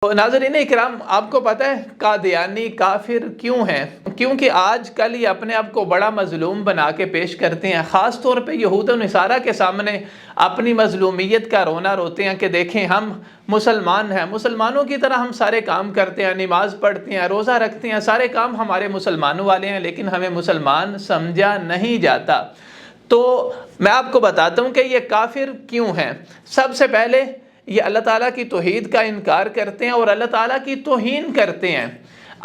تو ناظرین اکرام، آپ کو پتہ ہے قادیانی کافر کیوں ہیں؟ کیونکہ آج کل یہ اپنے آپ کو بڑا مظلوم بنا کے پیش کرتے ہیں، خاص طور پہ یہود و نصارہ کے سامنے اپنی مظلومیت کا رونا روتے ہیں کہ دیکھیں ہم مسلمان ہیں، مسلمانوں کی طرح ہم سارے کام کرتے ہیں، نماز پڑھتے ہیں، روزہ رکھتے ہیں، سارے کام ہمارے مسلمانوں والے ہیں، لیکن ہمیں مسلمان سمجھا نہیں جاتا۔ تو میں آپ کو بتاتا ہوں کہ یہ کافر کیوں ہیں۔ سب سے پہلے یہ اللہ تعالیٰ کی توحید کا انکار کرتے ہیں اور اللہ تعالیٰ کی توہین کرتے ہیں۔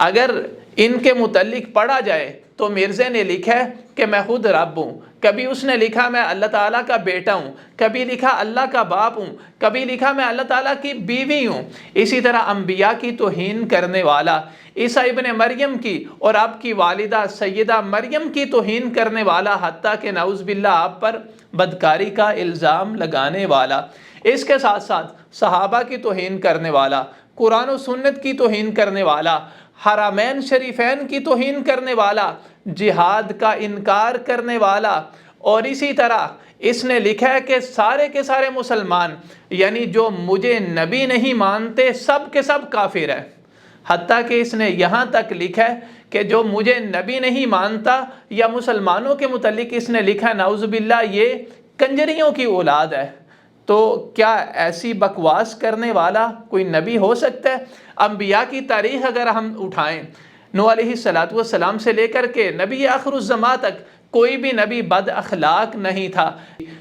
اگر ان کے متعلق پڑھا جائے تو مرزا نے لکھا ہے کہ میں خود رب ہوں، کبھی اس نے لکھا میں اللہ تعالیٰ کا بیٹا ہوں، کبھی لکھا اللہ کا باپ ہوں، کبھی لکھا میں اللہ تعالیٰ کی بیوی ہوں۔ اسی طرح انبیاء کی توہین کرنے والا، عیسیٰ ابن مریم کی اور آپ کی والدہ سیدہ مریم کی توہین کرنے والا، حتیٰ کہ نعوذ باللہ آپ پر بدکاری کا الزام لگانے والا، اس کے ساتھ ساتھ صحابہ کی توہین کرنے والا، قرآن و سنت کی توہین کرنے والا، حرمین شریفین کی توہین کرنے والا، جہاد کا انکار کرنے والا، اور اسی طرح اس نے لکھا ہے کہ سارے کے سارے مسلمان، یعنی جو مجھے نبی نہیں مانتے سب کے سب کافر ہیں۔ حتیٰ کہ اس نے یہاں تک لکھا ہے کہ جو مجھے نبی نہیں مانتا، یا مسلمانوں کے متعلق اس نے لکھا ہے نعوذ باللہ یہ کنجریوں کی اولاد ہے۔ تو کیا ایسی بکواس کرنے والا کوئی نبی ہو سکتا ہے؟ انبیاء کی تاریخ اگر ہم اٹھائیں، نوح علیہ السلام سے لے کر کے نبی آخر الزماں تک کوئی بھی نبی بد اخلاق نہیں تھا۔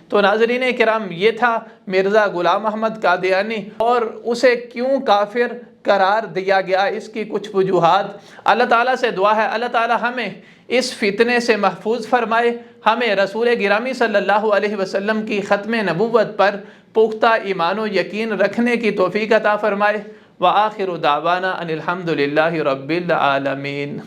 تو ناظرین کرام، یہ تھا مرزا غلام احمد قادیانی، اور اسے کیوں کافر قرار دیا گیا، اس کی کچھ وجوہات۔ اللہ تعالیٰ سے دعا ہے اللہ تعالیٰ ہمیں اس فتنے سے محفوظ فرمائے، ہمیں رسول گرامی صلی اللہ علیہ وسلم کی ختم نبوت پر پختہ ایمان و یقین رکھنے کی توفیق عطا فرمائے۔ وآخر دعوانا ان الحمد للہ رب العالمین۔